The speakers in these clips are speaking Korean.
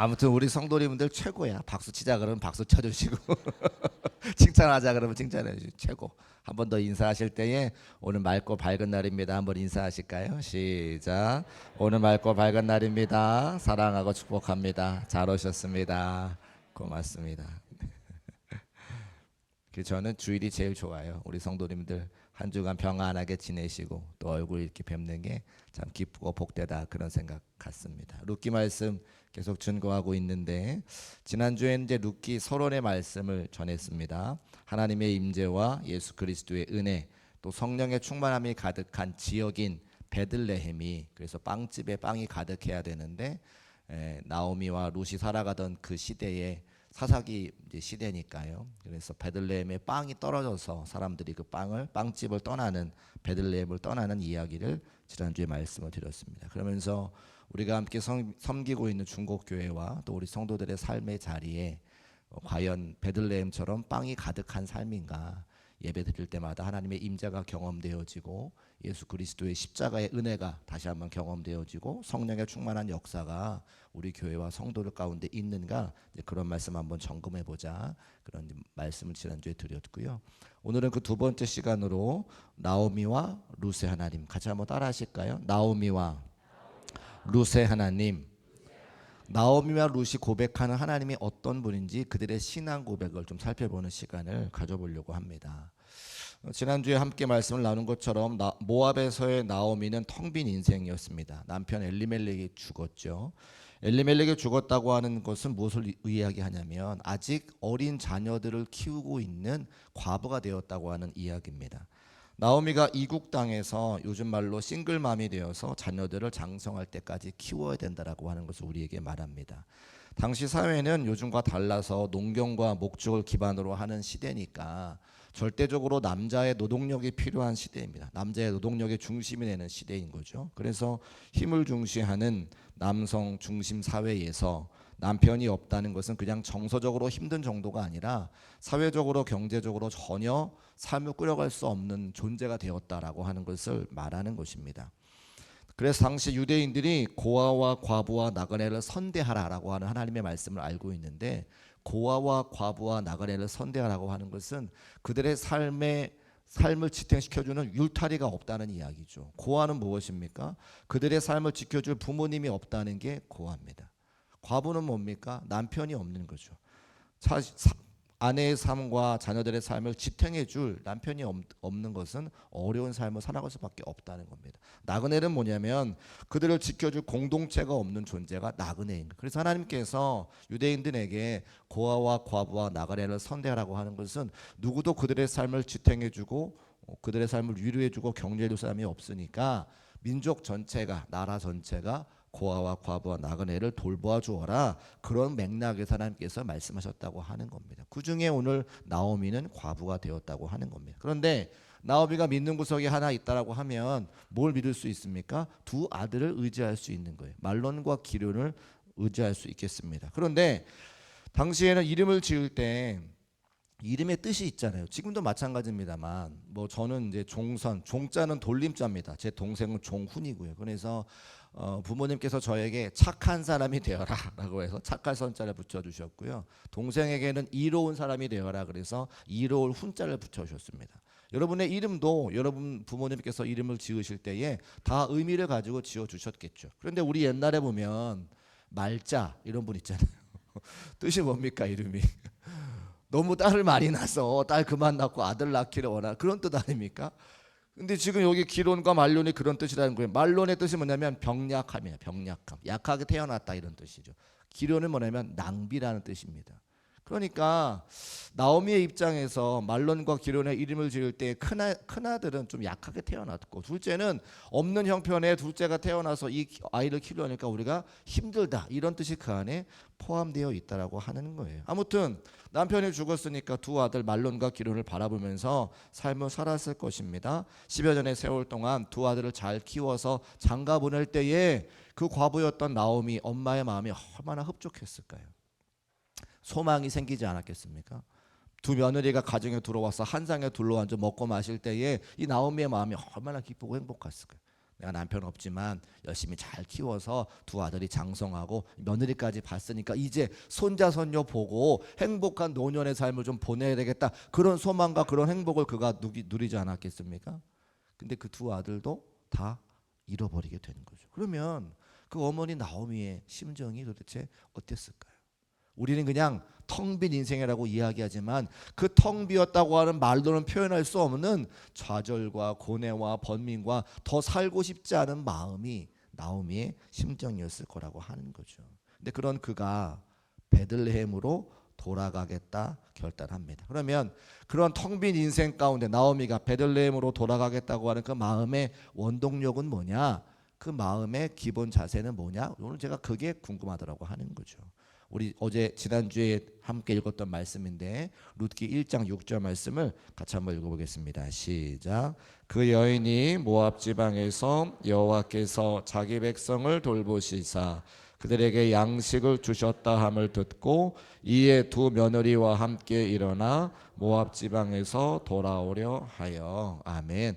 아무튼 우리 성도님들 최고야. 박수 치자 그러면 박수 쳐주시고 칭찬하자 그러면 칭찬해 주시고 최고. 한 번 더 인사하실 때에 오늘 맑고 밝은 날입니다. 한번 인사하실까요? 시작. 오늘 맑고 밝은 날입니다. 사랑하고 축복합니다. 잘 오셨습니다. 고맙습니다. 저는 주일이 제일 좋아요. 우리 성도님들 한 주간 평안하게 지내시고 또 얼굴 이렇게 뵙는 게 참 기쁘고 복되다 그런 생각 같습니다. 룻기 말씀 계속 증거하고 있는데 지난주에 이제 룻기 서론의 말씀을 전했습니다. 하나님의 임재와 예수 그리스도의 은혜 또 성령의 충만함이 가득한 지역인 베들레헴이 그래서 빵집에 빵이 가득해야 되는데 나오미와 룻이 살아가던 그 시대에 사사기 시대니까요. 그래서 베들레헴에 빵이 떨어져서 사람들이 그 빵집을 떠나는 베들레헴을 떠나는 이야기를 지난주에 말씀을 드렸습니다. 그러면서 우리가 함께 섬기고 있는 중국교회와 또 우리 성도들의 삶의 자리에 과연 베들레헴처럼 빵이 가득한 삶인가? 예배 드릴 때마다 하나님의 임재가 경험되어지고 예수 그리스도의 십자가의 은혜가 다시 한번 경험되어지고 성령의 충만한 역사가 우리 교회와 성도들 가운데 있는가 그런 말씀 한번 점검해 보자 그런 말씀을 지난주에 드렸고요. 오늘은 그 두 번째 시간으로 나오미와 룻의 하나님 같이 한번 따라 하실까요? 나오미와 룻의 하나님. 나오미와 룻이 고백하는 하나님이 어떤 분인지 그들의 신앙 고백을 좀 살펴보는 시간을 가져보려고 합니다. 지난주에 함께 말씀을 나눈 것처럼 모압에서의 나오미는 텅 빈 인생이었습니다. 남편 엘리멜렉이 죽었죠. 엘리멜렉이 죽었다고 하는 것은 무엇을 이야기하냐면 아직 어린 자녀들을 키우고 있는 과부가 되었다고 하는 이야기입니다. 나오미가 이국 땅에서 요즘 말로 싱글맘이 되어서 자녀들을 장성할 때까지 키워야 된다라고 하는 것을 우리에게 말합니다. 당시 사회는 요즘과 달라서 농경과 목축을 기반으로 하는 시대니까 절대적으로 남자의 노동력이 필요한 시대입니다. 남자의 노동력의 중심이 되는 시대인 거죠. 그래서 힘을 중시하는 남성 중심 사회에서 남편이 없다는 것은 그냥 정서적으로 힘든 정도가 아니라 사회적으로 경제적으로 전혀 삶을 꾸려갈 수 없는 존재가 되었다라고 하는 것을 말하는 것입니다. 그래서 당시 유대인들이 고아와 과부와 나그네를 선대하라라고 하는 하나님의 말씀을 알고 있는데 고아와 과부와 나그네를 선대하라고 하는 것은 그들의 삶을 지탱시켜주는 율타리가 없다는 이야기죠. 고아는 무엇입니까? 그들의 삶을 지켜줄 부모님이 없다는 게 고아입니다. 과부는 뭡니까? 남편이 없는 거죠. 아내의 삶과 자녀들의 삶을 지탱해 줄 남편이 없는 것은 어려운 삶을 살아갈 수밖에 없다는 겁니다. 나그네는 뭐냐면 그들을 지켜줄 공동체가 없는 존재가 나그네인 거예요. 그래서 하나님께서 유대인들에게 고아와 과부와 나그네를 선대하라고 하는 것은 누구도 그들의 삶을 지탱해 주고 그들의 삶을 위로해 주고 격려해 줄 사람이 없으니까 민족 전체가 나라 전체가 고아와 과부와 나그네를 돌보아 주어라 그런 맥락에서 하나님께서 말씀하셨다고 하는 겁니다. 그 중에 오늘 나오미는 과부가 되었다고 하는 겁니다. 그런데 나오미가 믿는 구석이 하나 있다라고 하면 뭘 믿을 수 있습니까? 두 아들을 의지할 수 있는 거예요. 말론과 기련을 의지할 수 있겠습니다. 그런데 당시에는 이름을 지을 때 이름의 뜻이 있잖아요. 지금도 마찬가지입니다만 뭐 저는 이제 종자는 돌림자입니다. 제 동생은 종훈이고요. 그래서 부모님께서 저에게 착한 사람이 되어라 라고 해서 착할 선자를 붙여주셨고요. 동생에게는 이로운 사람이 되어라 그래서 이로울 훈자를 붙여주셨습니다. 여러분의 이름도 여러분 부모님께서 이름을 지으실 때에 다 의미를 가지고 지어주셨겠죠. 그런데 우리 옛날에 보면 말자 이런 분 있잖아요. 뜻이 뭡니까 이름이? 너무 딸을 많이 낳아서 딸 그만 낳고 아들 낳기를 원하는 그런 뜻 아닙니까? 근데 지금 여기 기론과 말론이 그런 뜻이라는 거예요. 말론의 뜻이 뭐냐면 병약함이에요. 병약함. 약하게 태어났다 이런 뜻이죠. 기론은 뭐냐면 낭비라는 뜻입니다. 그러니까 나오미의 입장에서 말론과 기론의 이름을 지을 때 큰아들은 좀 약하게 태어났고 둘째는 없는 형편의 둘째가 태어나서 이 아이를 키우려니까 우리가 힘들다 이런 뜻이 그 안에 포함되어 있다라고 하는 거예요. 아무튼 남편이 죽었으니까 두 아들 말론과 기론을 바라보면서 삶을 살았을 것입니다. 10여 년의 세월 동안 두 아들을 잘 키워서 장가 보낼 때에 그 과부였던 나오미 엄마의 마음이 얼마나 흡족했을까요? 소망이 생기지 않았겠습니까? 두 며느리가 가정에 들어와서 한 상에 둘러앉아 먹고 마실 때에 이 나오미의 마음이 얼마나 기쁘고 행복했을까요? 내가 남편 없지만 열심히 잘 키워서 두 아들이 장성하고 며느리까지 봤으니까 이제 손자 손녀 보고 행복한 노년의 삶을 좀 보내야 되겠다. 그런 소망과 그런 행복을 그가 누리지 않았겠습니까? 근데 그 두 아들도 다 잃어버리게 되는 거죠. 그러면 그 어머니 나오미의 심정이 도대체 어땠을까요? 우리는 그냥 텅 빈 인생이라고 이야기하지만 그 텅 비었다고 하는 말로는 표현할 수 없는 좌절과 고뇌와 번민과 더 살고 싶지 않은 마음이 나오미의 심정이었을 거라고 하는 거죠. 근데 그런 그가 베들레헴으로 돌아가겠다 결단합니다. 그러면 그런 텅 빈 인생 가운데 나오미가 베들레헴으로 돌아가겠다고 하는 그 마음의 원동력은 뭐냐? 그 마음의 기본 자세는 뭐냐? 오늘 제가 그게 궁금하더라고 하는 거죠. 우리 어제 지난주에 함께 읽었던 말씀인데 룻기 1장 6절 말씀을 같이 한번 읽어보겠습니다. 시작. 그 여인이 모압 지방에서 여호와께서 자기 백성을 돌보시사 그들에게 양식을 주셨다 함을 듣고 이에 두 며느리와 함께 일어나 모압 지방에서 돌아오려 하여. 아멘.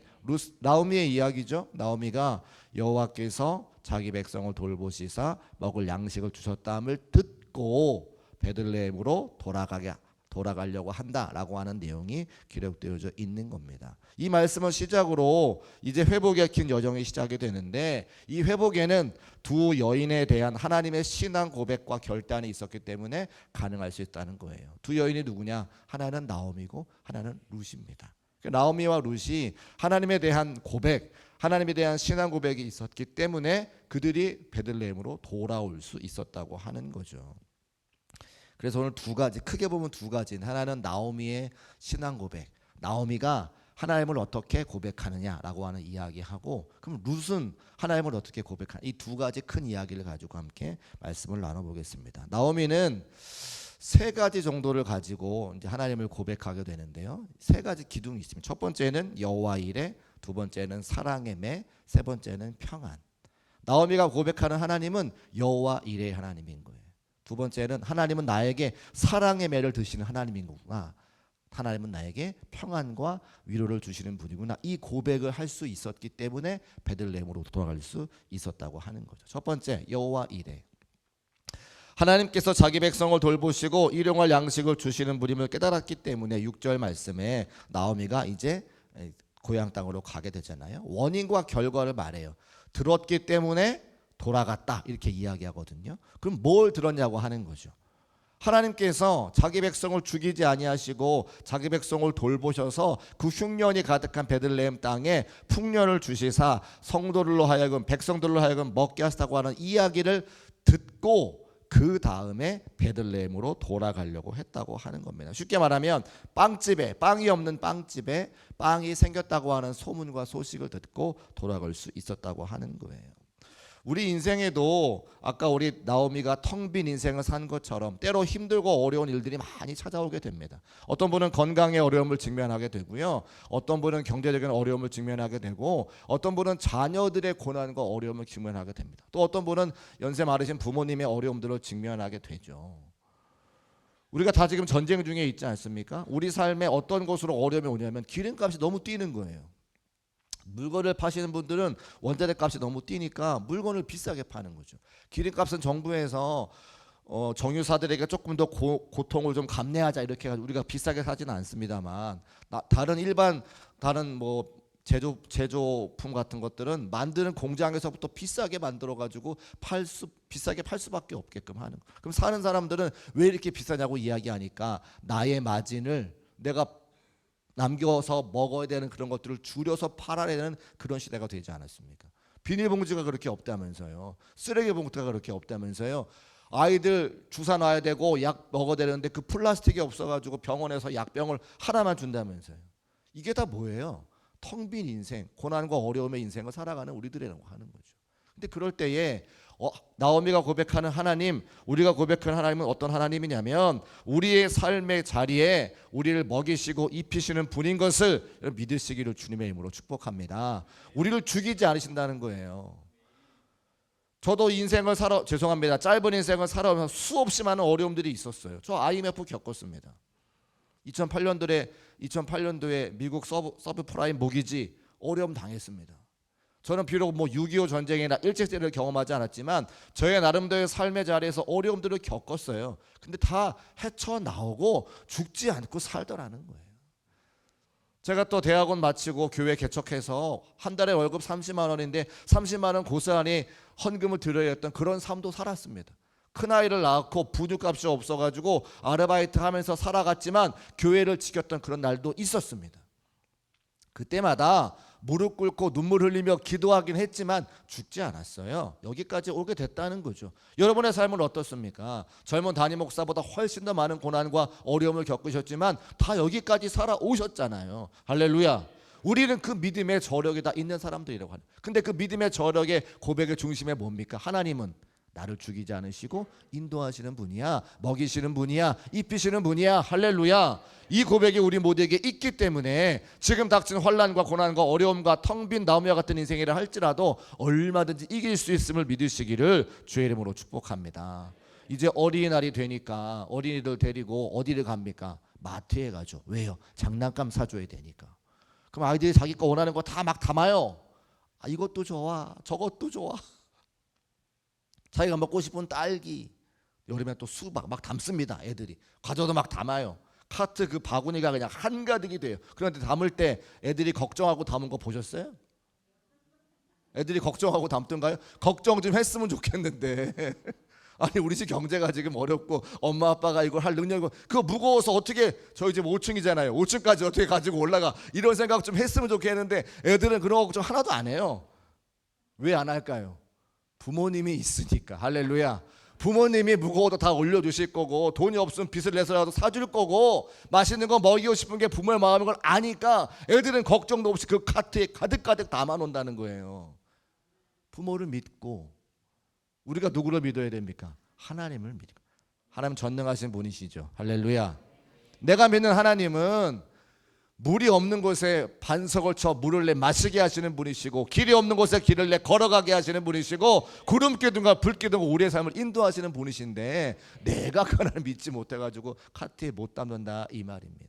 나오미의 이야기죠. 나오미가 여호와께서 자기 백성을 돌보시사 먹을 양식을 주셨다 함을 듣고 베들레헴으로 돌아가려고 한다라고 하는 내용이 기록되어져 있는 겁니다. 이 말씀은 시작으로 이제 회복의 긴 여정이 시작이 되는데 이 회복에는 두 여인에 대한 하나님의 신앙 고백과 결단이 있었기 때문에 가능할 수 있다는 거예요. 두 여인이 누구냐? 하나는 나오미고 하나는 룻입니다. 나오미와 룻이 하나님에 대한 고백, 하나님에 대한 신앙 고백이 있었기 때문에 그들이 베들레헴으로 돌아올 수 있었다고 하는 거죠. 그래서 오늘 두 가지, 크게 보면 두 가지. 하나는 나오미의 신앙 고백. 나오미가 하나님을 어떻게 고백하느냐라고 하는 이야기하고, 그럼 룻은 하나님을 어떻게 고백하냐. 이 두 가지 큰 이야기를 가지고 함께 말씀을 나눠보겠습니다. 나오미는 세 가지 정도를 가지고 이제 하나님을 고백하게 되는데요. 세 가지 기둥이 있습니다. 첫 번째는 여호와 이레, 두 번째는 사랑의 매, 세 번째는 평안. 나오미가 고백하는 하나님은 여호와 이레의 하나님인 거예요. 두 번째는 하나님은 나에게 사랑의 매를 드시는 하나님인 거구나. 하나님은 나에게 평안과 위로를 주시는 분이구나. 이 고백을 할 수 있었기 때문에 베들레헴으로 돌아갈 수 있었다고 하는 거죠. 첫 번째, 여호와 이레. 하나님께서 자기 백성을 돌보시고 일용할 양식을 주시는 분임을 깨달았기 때문에 6절 말씀에 나오미가 이제 고향 땅으로 가게 되잖아요. 원인과 결과를 말해요. 들었기 때문에 돌아갔다 이렇게 이야기하거든요. 그럼 뭘 들었냐고 하는 거죠. 하나님께서 자기 백성을 죽이지 아니하시고 자기 백성을 돌보셔서 그 흉년이 가득한 베들레헴 땅에 풍년을 주시사 성도들로 하여금 백성들로 하여금 먹게 하시다고 하는 이야기를 듣고 그 다음에 베들레헴으로 돌아가려고 했다고 하는 겁니다. 쉽게 말하면 빵집에 빵이 없는 빵집에 빵이 생겼다고 하는 소문과 소식을 듣고 돌아갈 수 있었다고 하는 거예요. 우리 인생에도 아까 우리 나오미가 텅 빈 인생을 산 것처럼 때로 힘들고 어려운 일들이 많이 찾아오게 됩니다. 어떤 분은 건강의 어려움을 직면하게 되고요. 어떤 분은 경제적인 어려움을 직면하게 되고 어떤 분은 자녀들의 고난과 어려움을 직면하게 됩니다. 또 어떤 분은 연세 많으신 부모님의 어려움들을 직면하게 되죠. 우리가 다 지금 전쟁 중에 있지 않습니까? 우리 삶에 어떤 것으로 어려움이 오냐면 기름값이 너무 뛰는 거예요. 물건을 파시는 분들은 원자재 값이 너무 뛰니까 물건을 비싸게 파는 거죠. 기름값은 정부에서 정유사들에게 조금 더 고통을 좀 감내하자 이렇게 해가지고 우리가 비싸게 사지는 않습니다만 다른 뭐 제조품 같은 것들은 만드는 공장에서부터 비싸게 만들어 가지고 비싸게 팔 수밖에 없게끔 하는 거예요. 그럼 사는 사람들은 왜 이렇게 비싸냐고 이야기하니까 나의 마진을 내가 남겨서 먹어야 되는 그런 것들을 줄여서 팔아야 되는 그런 시대가 되지 않았습니까? 비닐봉지가 그렇게 없다면서요. 쓰레기 봉투가 그렇게 없다면서요. 아이들 주사 놔야 되고 약 먹어야 되는데 그 플라스틱이 없어가지고 병원에서 약병을 하나만 준다면서요. 이게 다 뭐예요? 텅 빈 인생, 고난과 어려움의 인생을 살아가는 우리들이라고 하는 거죠. 근데 그럴 때에 나오미가 고백하는 하나님, 우리가 고백하는 하나님은 어떤 하나님이냐면 우리의 삶의 자리에 우리를 먹이시고 입히시는 분인 것을 믿으시기를 주님의 이름으로 축복합니다. 우리를 죽이지 않으신다는 거예요. 저도 죄송합니다. 짧은 인생을 살아오면서 수없이 많은 어려움들이 있었어요. 저 IMF 겪었습니다. 2008년도에 미국 서브프라임 모기지 어려움 당했습니다. 저는 비록 뭐 6.25 전쟁이나 일제시대를 경험하지 않았지만 저의 나름대로의 삶의 자리에서 어려움들을 겪었어요. 근데 다 헤쳐나오고 죽지 않고 살더라는 거예요. 제가 또 대학원 마치고 교회 개척해서 한 달에 월급 30만 원인데 30만 원 고스란히 헌금을 드려야 했던 그런 삶도 살았습니다. 큰아이를 낳고 부둣값이 없어가지고 아르바이트 하면서 살아갔지만 교회를 지켰던 그런 날도 있었습니다. 그때마다 무릎 꿇고 눈물 흘리며 기도하긴 했지만 죽지 않았어요. 여기까지 오게 됐다는 거죠. 여러분의 삶은 어떻습니까? 젊은 담임 목사보다 훨씬 더 많은 고난과 어려움을 겪으셨지만 다 여기까지 살아오셨잖아요. 할렐루야. 우리는 그 믿음의 저력이 다 있는 사람들이라고 하는. 근데 그 믿음의 저력의 고백의 중심에 뭡니까? 하나님은 나를 죽이지 않으시고 인도하시는 분이야, 먹이시는 분이야, 입히시는 분이야. 할렐루야. 이 고백이 우리 모두에게 있기 때문에 지금 닥친 환난과 고난과 어려움과 텅 빈 나무와 같은 인생이라 할지라도 얼마든지 이길 수 있음을 믿으시기를 주의 이름으로 축복합니다. 이제 어린이날이 되니까 어린이들 데리고 어디를 갑니까? 마트에 가죠. 왜요? 장난감 사줘야 되니까. 그럼 아이들이 자기 거 원하는 거 다 막 담아요. 이것도 좋아, 저것도 좋아. 자기가 먹고 싶은 딸기, 여름에 또 수박 막 담습니다. 애들이 과자도 막 담아요. 카트 그 바구니가 그냥 한가득이 돼요. 그런데 담을 때 애들이 걱정하고 담은 거 보셨어요? 애들이 걱정하고 담던가요? 걱정 좀 했으면 좋겠는데 아니 우리 집 경제가 지금 어렵고 엄마 아빠가 이걸 할 능력이 그거 무거워서 어떻게 저희 집 5층이잖아요. 5층까지 어떻게 가지고 올라가 이런 생각 좀 했으면 좋겠는데 애들은 그런 걱정 하나도 안 해요. 왜 안 할까요? 부모님이 있으니까. 할렐루야. 부모님이 무거워도 다 올려주실 거고 돈이 없으면 빚을 내서라도 사줄 거고 맛있는 거 먹이고 싶은 게 부모의 마음인 걸 아니까 애들은 걱정도 없이 그 카트에 가득가득 담아놓는다는 거예요. 부모를 믿고 우리가 누구를 믿어야 됩니까? 하나님을 믿고. 하나님 전능하신 분이시죠. 할렐루야. 내가 믿는 하나님은 물이 없는 곳에 반석을 쳐 물을 내 마시게 하시는 분이시고 길이 없는 곳에 길을 내 걸어가게 하시는 분이시고 구름기둥과 불기둥과 우리의 삶을 인도하시는 분이신데 내가 그 하나님을 믿지 못해가지고 카트에 못 담는다 이 말입니다.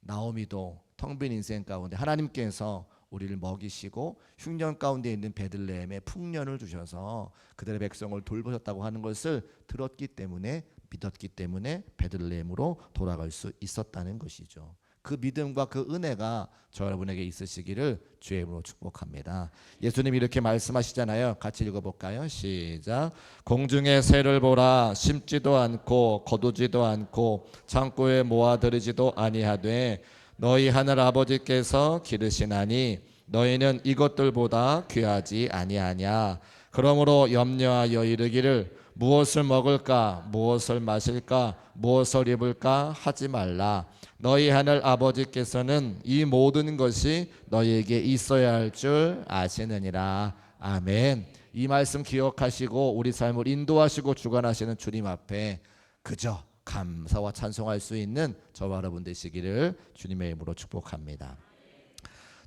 나오미도 텅 빈 인생 가운데 하나님께서 우리를 먹이시고 흉년 가운데 있는 베들레헴에 풍년을 주셔서 그들의 백성을 돌보셨다고 하는 것을 들었기 때문에 믿었기 때문에 베들레헴으로 돌아갈 수 있었다는 것이죠. 그 믿음과 그 은혜가 저 여러분에게 있으시기를 주의 이름으로 축복합니다. 예수님이 이렇게 말씀하시잖아요. 같이 읽어볼까요? 시작. 공중의 새를 보라. 심지도 않고 거두지도 않고 창고에 모아들이지도 아니하되 너희 하늘 아버지께서 기르시나니 너희는 이것들보다 귀하지 아니하냐. 그러므로 염려하여 이르기를 무엇을 먹을까 무엇을 마실까 무엇을 입을까 하지 말라. 너희 하늘 아버지께서는 이 모든 것이 너희에게 있어야 할 줄 아시느니라. 아멘. 이 말씀 기억하시고 우리 삶을 인도하시고 주관하시는 주님 앞에 그저 감사와 찬송할 수 있는 저와 여러분 되시기를 주님의 이름으로 축복합니다.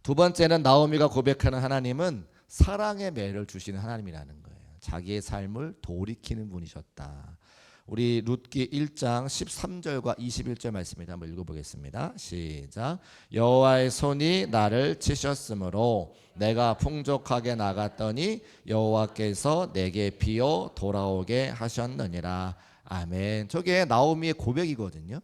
두 번째는 나오미가 고백하는 하나님은 사랑의 매를 주시는 하나님이라는 거예요. 자기의 삶을 돌이키는 분이셨다. 우리 룻기 1장 13절과 21절 말씀을 한번 읽어보겠습니다. 시작. 여호와의 손이 나를 치셨으므로 내가 풍족하게 나갔더니 여호와께서 내게 비어 돌아오게 하셨느니라. 아멘. 저게 나오미의 고백이거든요.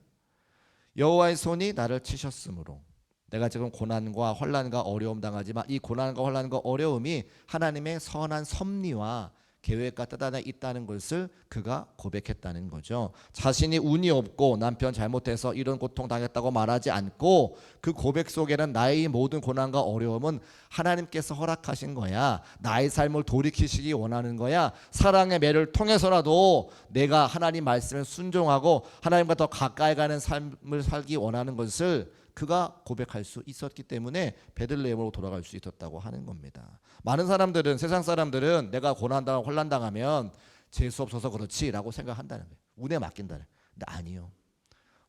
여호와의 손이 나를 치셨으므로 내가 지금 고난과 환난과 어려움 당하지만 이 고난과 환난과 어려움이 하나님의 선한 섭리와 계획과 뜻 안에 있다는 것을 그가 고백했다는 거죠. 자신이 운이 없고 남편 잘못해서 이런 고통 당했다고 말하지 않고 그 고백 속에는 나의 모든 고난과 어려움은 하나님께서 허락하신 거야. 나의 삶을 돌이키시기 원하는 거야. 사랑의 매를 통해서라도 내가 하나님 말씀에 순종하고 하나님과 더 가까이 가는 삶을 살기 원하는 것을 그가 고백할 수 있었기 때문에 베들레헴으로 돌아갈 수 있었다고 하는 겁니다. 많은 사람들은 세상 사람들은 내가 고난당하고 혼란당하면 재수 없어서 그렇지라고 생각한다는 거예요. 운에 맡긴다는. 근데 아니요.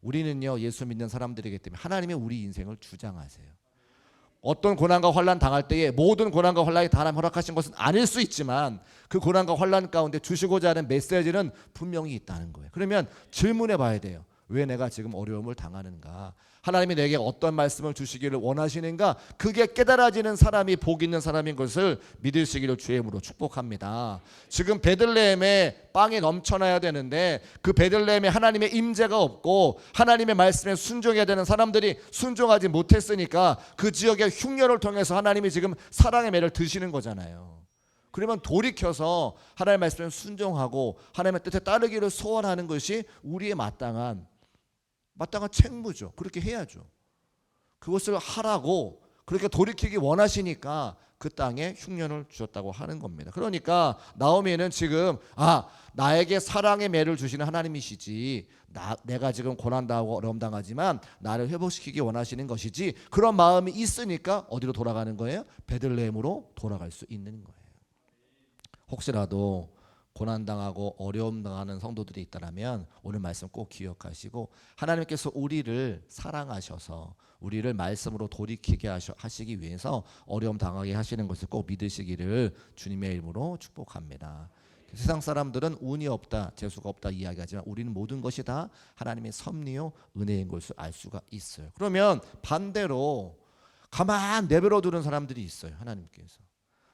우리는요 예수 믿는 사람들이기 때문에 하나님이 우리 인생을 주장하세요. 어떤 고난과 환난 당할 때에 모든 고난과 환난이 다 하나님 허락하신 것은 아닐 수 있지만 그 고난과 환난 가운데 주시고자 하는 메시지는 분명히 있다는 거예요. 그러면 질문해 봐야 돼요. 왜 내가 지금 어려움을 당하는가? 하나님이 내게 어떤 말씀을 주시기를 원하시는가? 그게 깨달아지는 사람이 복 있는 사람인 것을 믿으시기를 주의 이름으로 축복합니다. 지금 베들레헴에 빵이 넘쳐나야 되는데 그 베들레헴에 하나님의 임재가 없고 하나님의 말씀에 순종해야 되는 사람들이 순종하지 못했으니까 그 지역의 흉년을 통해서 하나님이 지금 사랑의 매를 드시는 거잖아요. 그러면 돌이켜서 하나님의 말씀에 순종하고 하나님의 뜻에 따르기를 소원하는 것이 우리의 마땅한 책무죠. 그렇게 해야죠. 그것을 하라고 그렇게 돌이키기 원하시니까 그 땅에 흉년을 주셨다고 하는 겁니다. 그러니까 나오미는 지금 나에게 사랑의 매를 주시는 하나님이시지 내가 지금 고난당하고 어려움 당하지만 나를 회복시키기 원하시는 것이지 그런 마음이 있으니까 어디로 돌아가는 거예요? 베들레헴으로 돌아갈 수 있는 거예요. 혹시라도 고난당하고 어려움 당하는 성도들이 있다면 오늘 말씀 꼭 기억하시고 하나님께서 우리를 사랑하셔서 우리를 말씀으로 돌이키게 하시기 위해서 어려움 당하게 하시는 것을 꼭 믿으시기를 주님의 이름으로 축복합니다. 세상 사람들은 운이 없다, 재수가 없다 이야기하지만 우리는 모든 것이 다 하나님의 섭리요 은혜인 것을 알 수가 있어요. 그러면 반대로 가만 내버려 두는 사람들이 있어요. 하나님께서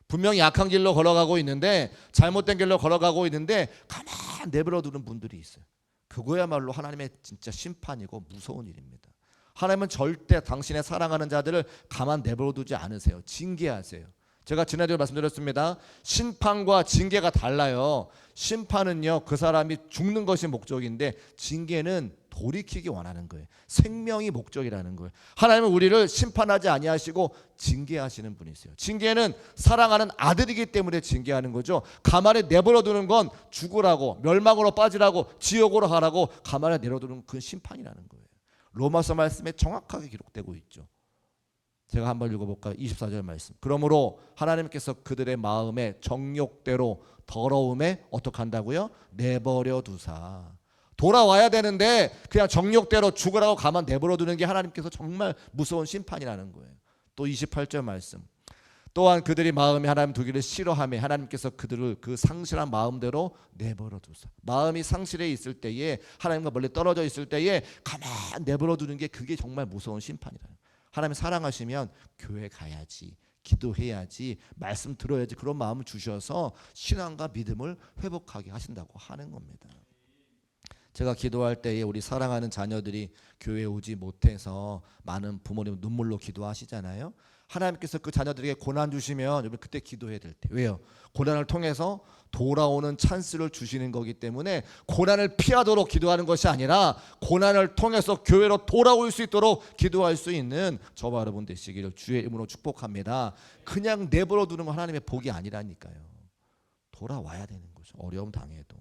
분명히 약한 길로 걸어가고 있는데 잘못된 길로 걸어가고 있는데 가만 내버려 두는 분들이 있어요. 그거야말로 하나님의 진짜 심판이고 무서운 일입니다. 하나님은 절대 당신의 사랑하는 자들을 가만 내버려 두지 않으세요. 징계하세요. 제가 지난주에 말씀드렸습니다. 심판과 징계가 달라요. 심판은요 그 사람이 죽는 것이 목적인데 징계는 돌이키기 원하는 거예요. 생명이 목적이라는 거예요. 하나님은 우리를 심판하지 아니하시고 징계하시는 분이세요. 징계는 사랑하는 아들이기 때문에 징계하는 거죠. 가만히 내버려 두는 건 죽으라고 멸망으로 빠지라고 지옥으로 가라고 가만히 내버려두는 그 심판이라는 거예요. 로마서 말씀에 정확하게 기록되고 있죠. 제가 한번 읽어볼까요? 24절 말씀. 그러므로 하나님께서 그들의 마음에 정욕대로 더러움에 어떻게 한다고요? 내버려 두사. 돌아와야 되는데 그냥 정욕대로 죽으라고 가만 내버려 두는 게 하나님께서 정말 무서운 심판이라는 거예요. 또 28절 말씀. 또한 그들이 마음에 하나님 두기를 싫어하며 하나님께서 그들을 그 상실한 마음대로 내버려 두사. 마음이 상실해 있을 때에 하나님과 멀리 떨어져 있을 때에 가만 내버려 두는 게 그게 정말 무서운 심판이라는 거예요. 하나님 사랑하시면 교회 가야지, 기도해야지, 말씀 들어야지 그런 마음을 주셔서 신앙과 믿음을 회복하게 하신다고 하는 겁니다. 제가 기도할 때에 우리 사랑하는 자녀들이 교회에 오지 못해서 많은 부모님 눈물로 기도하시잖아요. 하나님께서 그 자녀들에게 고난 주시면 여러분 그때 기도해야 될 때. 왜요? 고난을 통해서 돌아오는 찬스를 주시는 거기 때문에 고난을 피하도록 기도하는 것이 아니라 고난을 통해서 교회로 돌아올 수 있도록 기도할 수 있는 저와 여러분 되시기를 주의 이름으로 축복합니다. 그냥 내버려 두는 건 하나님의 복이 아니라니까요. 돌아와야 되는 거죠. 어려움 당해도.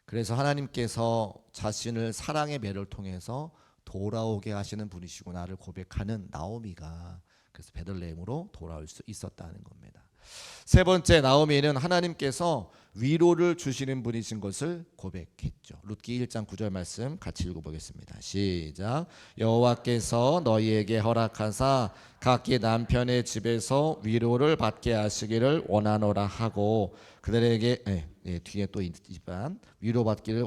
그래서 하나님께서 자신을 사랑의 매를 통해서 돌아오게 하시는 분이시구나를 고백하는 나오미가 그래서 베들레헴으로 돌아올 수 있었다는 겁니다. 세 번째, 나오미는 하나님께서 위로를 주시는 분이신 것을 고백했죠. 룻기 1장 9절 말씀 같이 읽어보겠습니다. 시작. 여호와께서 너희에게 허락하사 각기 남편의 집에서 위로를 받게 하시기를 원하노라 하고 그들에게 뒤에 또 있지만 위로받기를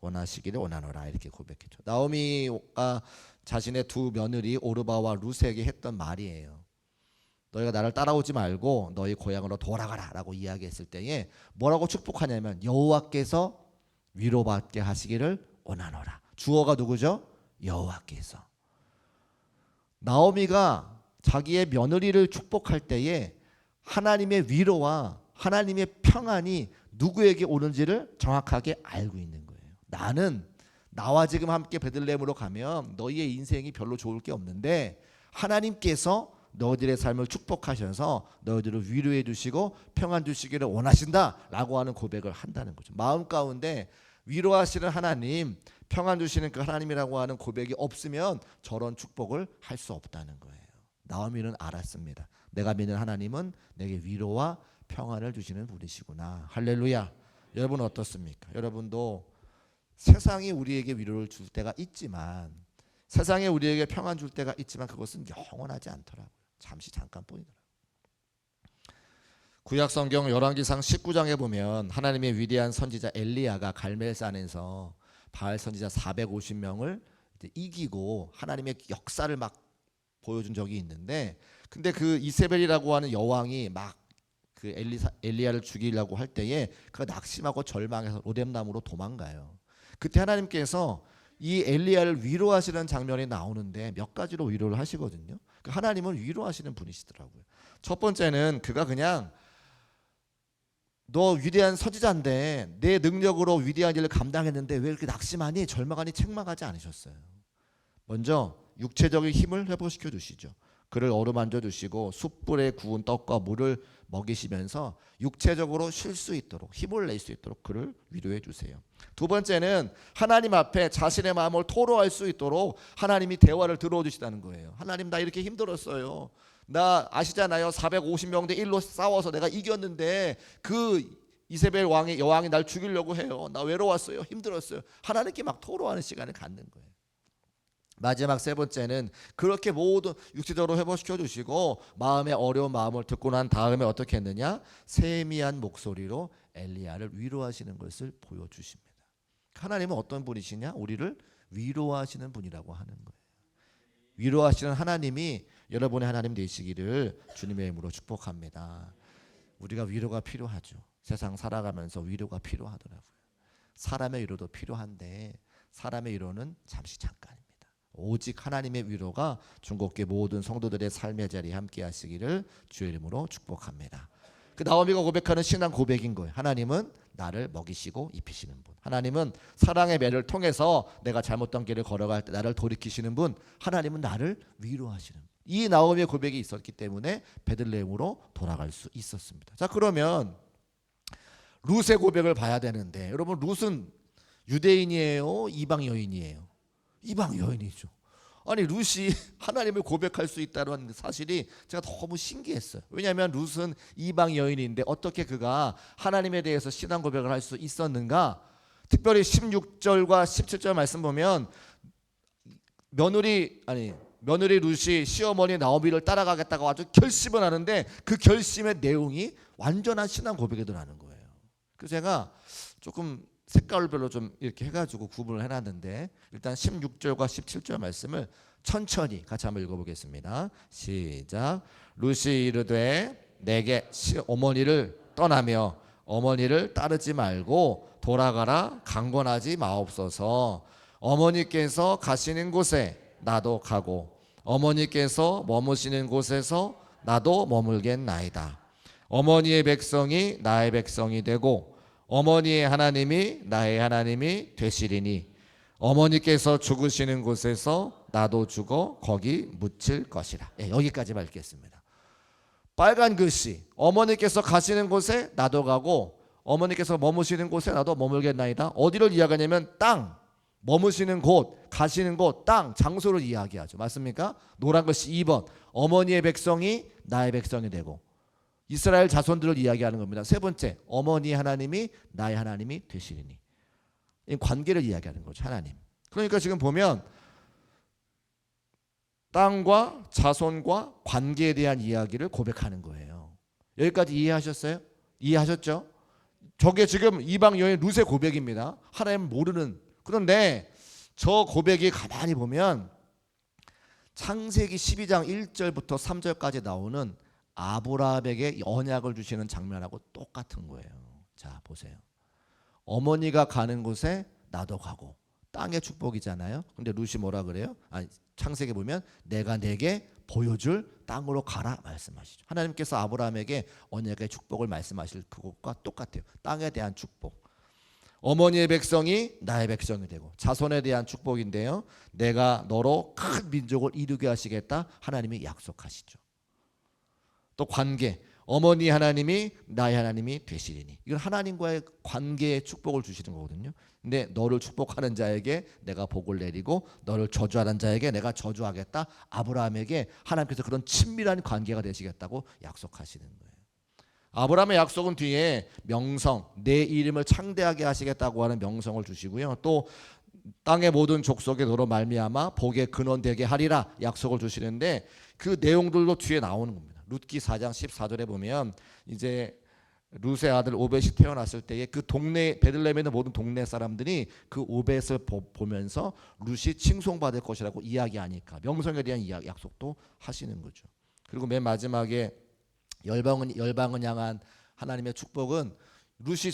원하시기를 원하노라 이렇게 고백했죠. 나오미가 자신의 두 며느리 오르바와 룻에게 했던 말이에요. 너희가 나를 따라오지 말고 너희 고향으로 돌아가라 라고 이야기했을 때에 뭐라고 축복하냐면 여호와께서 위로받게 하시기를 원하노라. 주어가 누구죠? 여호와께서. 나오미가 자기의 며느리를 축복할 때에 하나님의 위로와 하나님의 평안이 누구에게 오는지를 정확하게 알고 있는 거예요. 나는 나와 지금 함께 베들레헴으로 가면 너희의 인생이 별로 좋을 게 없는데 하나님께서 너희들의 삶을 축복하셔서 너희들을 위로해 주시고 평안 주시기를 원하신다라고 하는 고백을 한다는 거죠. 마음 가운데 위로하시는 하나님, 평안 주시는 그 하나님이라고 하는 고백이 없으면 저런 축복을 할 수 없다는 거예요. 나오미는 알았습니다. 내가 믿는 하나님은 내게 위로와 평안을 주시는 분이시구나. 할렐루야. 여러분 어떻습니까? 여러분도 세상이 우리에게 위로를 줄 때가 있지만 세상에 우리에게 평안 줄 때가 있지만 그것은 영원하지 않더라고요. 잠시 잠깐뿐이더라고요. 구약 성경 열왕기상 19장에 보면 하나님의 위대한 선지자 엘리야가 갈멜산에서 바알 선지자 450명을 이기고 하나님의 역사를 막 보여준 적이 있는데, 근데 그 이세벨이라고 하는 여왕이 막 그 엘리야를 죽이려고 할 때에 그 낙심하고 절망해서 로뎀나무로 도망가요. 그때 하나님께서 이 엘리야를 위로하시는 장면이 나오는데 몇 가지로 위로를 하시거든요. 하나님은 위로하시는 분이시더라고요. 첫 번째는 그가 그냥 너 위대한 선지자인데 내 능력으로 위대한 일을 감당했는데 왜 이렇게 낙심하니 절망하니 책망하지 않으셨어요. 먼저 육체적인 힘을 회복시켜 주시죠. 그를 어루만져 주시고 숯불에 구운 떡과 물을 먹이시면서 육체적으로 쉴 수 있도록 힘을 낼 수 있도록 그를 위로해 주세요. 두 번째는 하나님 앞에 자신의 마음을 토로할 수 있도록 하나님이 대화를 들어주시다는 거예요. 하나님, 나 이렇게 힘들었어요. 나 아시잖아요. 450명 대 1로 싸워서 내가 이겼는데 그 이세벨 여왕이 날 죽이려고 해요. 나 외로웠어요. 힘들었어요. 하나님께 막 토로하는 시간을 갖는 거예요. 마지막 세 번째는 그렇게 모든 육체적으로 회복시켜 주시고 마음의 어려운 마음을 듣고 난 다음에 어떻게 했느냐? 세미한 목소리로 엘리야를 위로하시는 것을 보여주십니다. 하나님은 어떤 분이시냐? 우리를 위로하시는 분이라고 하는 거예요. 위로하시는 하나님이 여러분의 하나님 되시기를 주님의 이름으로 축복합니다. 우리가 위로가 필요하죠. 세상 살아가면서 위로가 필요하더라고요. 사람의 위로도 필요한데 사람의 위로는 잠시 잠깐입니다. 오직 하나님의 위로가 중국계 모든 성도들의 삶의 자리에 함께 하시기를 주의 이름으로 축복합니다. 그 나오미가 고백하는 신앙 고백인 거예요. 하나님은 나를 먹이시고 입히시는 분. 하나님은 사랑의 매를 통해서 내가 잘못된 길을 걸어갈 때 나를 돌이키시는 분. 하나님은 나를 위로하시는 분. 이 나오미의 고백이 있었기 때문에 베들레헴으로 돌아갈 수 있었습니다. 자, 그러면 룻의 고백을 봐야 되는데, 여러분, 룻은 유대인이에요? 이방 여인이에요? 이방 여인이죠. 아니, 룻이 하나님을 고백할 수 있다는 사실이 제가 너무 신기했어요. 왜냐하면 룻은 이방 여인인데 어떻게 그가 하나님에 대해서 신앙 고백을 할 수 있었는가? 특별히 16절과 17절 말씀 보면 며느리 룻이 시어머니 나오미를 따라가겠다고 아주 결심을 하는데 그 결심의 내용이 완전한 신앙 고백이 들어가는 거예요. 그래서 제가 조금 색깔별로 좀 이렇게 해가지고 구분을 해놨는데, 일단 16절과 17절 말씀을 천천히 같이 한번 읽어보겠습니다. 시작. 룻이 이르되 내게 어머니를 떠나며 어머니를 따르지 말고 돌아가라 강권하지 마옵소서. 어머니께서 가시는 곳에 나도 가고 어머니께서 머무시는 곳에서 나도 머물겠나이다. 어머니의 백성이 나의 백성이 되고 어머니의 하나님이 나의 하나님이 되시리니 어머니께서 죽으시는 곳에서 나도 죽어 거기 묻힐 것이라. 여기까지만 읽겠습니다. 빨간 글씨, 어머니께서 가시는 곳에 나도 가고 어머니께서 머무시는 곳에 나도 머물겠나이다. 어디를 이야기하냐면 땅, 머무시는 곳, 가시는 곳, 땅, 장소를 이야기하죠. 맞습니까? 노란 글씨 2번, 어머니의 백성이 나의 백성이 되고 이스라엘 자손들을 이야기하는 겁니다. 세 번째, 어머니 하나님이 나의 하나님이 되시리니. 이 관계를 이야기하는 거죠. 하나님. 그러니까 지금 보면 땅과 자손과 관계에 대한 이야기를 고백하는 거예요. 여기까지 이해하셨어요? 이해하셨죠? 저게 지금 이방 여인 룻의 고백입니다. 하나님 모르는. 그런데 저 고백이 가만히 보면 창세기 12장 1절부터 3절까지 나오는 아브라함에게 언약을 주시는 장면하고 똑같은 거예요. 자, 보세요. 어머니가 가는 곳에 나도 가고, 땅의 축복이잖아요. 근데 룻이 뭐라 그래요? 창세기 보면 내가 내게 보여줄 땅으로 가라 말씀하시죠. 하나님께서 아브라함에게 언약의 축복을 말씀하실 그것과 똑같아요. 땅에 대한 축복. 어머니의 백성이 나의 백성이 되고 자손에 대한 축복인데요. 내가 너로 큰 민족을 이루게 하시겠다 하나님이 약속하시죠. 또 관계, 어머니 하나님이 나의 하나님이 되시리니. 이건 하나님과의 관계의 축복을 주시는 거거든요. 근데 너를 축복하는 자에게 내가 복을 내리고 너를 저주하는 자에게 내가 저주하겠다. 아브라함에게 하나님께서 그런 친밀한 관계가 되시겠다고 약속하시는 거예요. 아브라함의 약속은 뒤에 명성, 내 이름을 창대하게 하시겠다고 하는 명성을 주시고요. 또 땅의 모든 족속에 너로 말미암아 복의 근원 되게 하리라 약속을 주시는데 그 내용들도 뒤에 나오는 겁니다. 룻기 4장 14절에 보면 이제 룻의 아들 오벳이 태어났을 때에 그 동네 베들레헴에 있는 모든 동네 사람들이 그 오벳을 보면서 룻이 칭송받을 것이라고 이야기하니까 명성에 대한 약속도 하시는 거죠. 그리고 맨 마지막에 열방은 향한 하나님의 축복은 룻이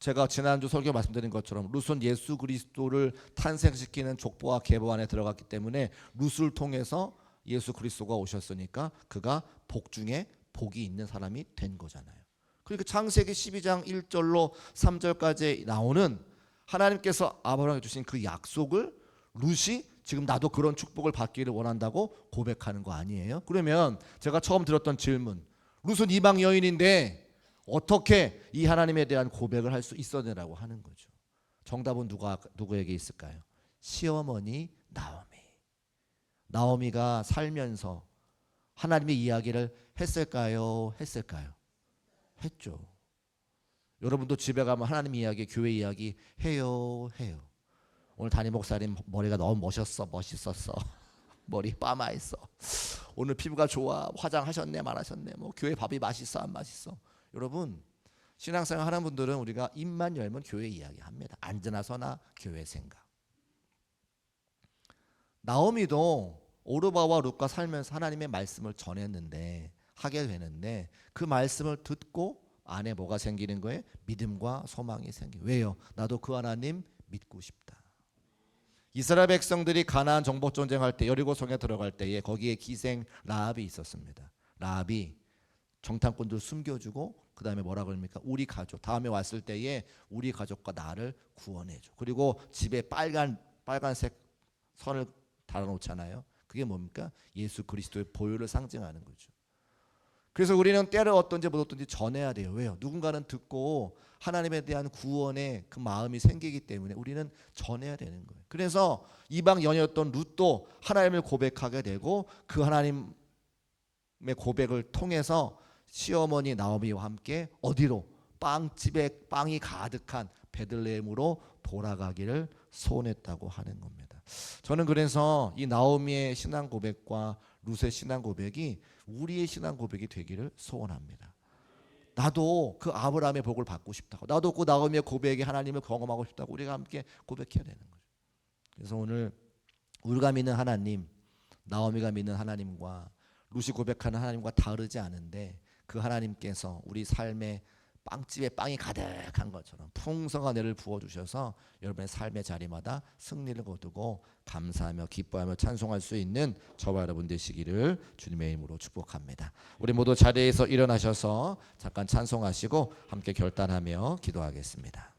제가 지난주 설교 말씀드린 것처럼 룻은 예수 그리스도를 탄생시키는 족보와 계보 안에 들어갔기 때문에 룻을 통해서 예수 그리스도가 오셨으니까 그가 복 중에 복이 있는 사람이 된 거잖아요. 그러니까 창세기 12장 1절로 3절까지 나오는 하나님께서 아브라함에게 주신 그 약속을 룻이 지금 나도 그런 축복을 받기를 원한다고 고백하는 거 아니에요? 그러면 제가 처음 들었던 질문, 룻은 이방 여인인데 어떻게 이 하나님에 대한 고백을 할 수 있었느라고 하는 거죠. 정답은 누구에게 있을까요? 시어머니 나오미가 살면서 하나님의 이야기를 했을까요? 했죠. 여러분도 집에 가면 하나님 이야기, 교회 이야기 해요. 오늘 담임 목사님 머리가 너무 멋있었어. 머리 빠마했어. 오늘 피부가 좋아. 화장하셨네, 말하셨네. 뭐 교회 밥이 맛있어, 안 맛있어. 여러분, 신앙생활 하는 분들은 우리가 입만 열면 교회 이야기 합니다. 앉으나 서나 교회 생각. 나오미도 오르바와 룻과 살면서 하나님의 말씀을 전했는데 하게 되는데 그 말씀을 듣고 안에 뭐가 생기는 거예요? 믿음과 소망이 왜요? 나도 그 하나님 믿고 싶다. 이스라엘 백성들이 가나안 정복 전쟁할 때 여리고성에 들어갈 때에 거기에 기생 라합이 있었습니다. 라합이 정탐꾼들 숨겨주고 그 다음에 뭐라고 합니까? 우리 가족 다음에 왔을 때에 우리 가족과 나를 구원해줘. 그리고 집에 빨간색 선을 달아놓잖아요. 그게 뭡니까? 예수 그리스도의 보혈을 상징하는 거죠. 그래서 우리는 때를 어떤지 못 어떤지 전해야 돼요. 왜요? 누군가는 듣고 하나님에 대한 구원의 그 마음이 생기기 때문에 우리는 전해야 되는 거예요. 그래서 이방 여녀였던 룻도 하나님을 고백하게 되고 그 하나님의 고백을 통해서 시어머니 나오미와 함께 어디로? 빵집에 빵이 가득한 베들레헴으로 돌아가기를 소원했다고 하는 겁니다. 저는 그래서 이 나오미의 신앙 고백과 룻의 신앙 고백이 우리의 신앙 고백이 되기를 소원합니다. 나도 그 아브라함의 복을 받고 싶다고, 나도 그 나오미의 고백에 하나님을 경험하고 싶다고 우리가 함께 고백해야 되는 거죠. 그래서 오늘 우리가 믿는 하나님, 나오미가 믿는 하나님과 룻이 고백하는 하나님과 다르지 않은데 그 하나님께서 우리 삶에 빵집에 빵이 가득한 것처럼 풍성한 은혜를 부어주셔서 여러분의 삶의 자리마다 승리를 거두고 감사하며 기뻐하며 찬송할 수 있는 저와 여러분 되시기를 주님의 이름으로 축복합니다. 우리 모두 자리에서 일어나셔서 잠깐 찬송하시고 함께 결단하며 기도하겠습니다.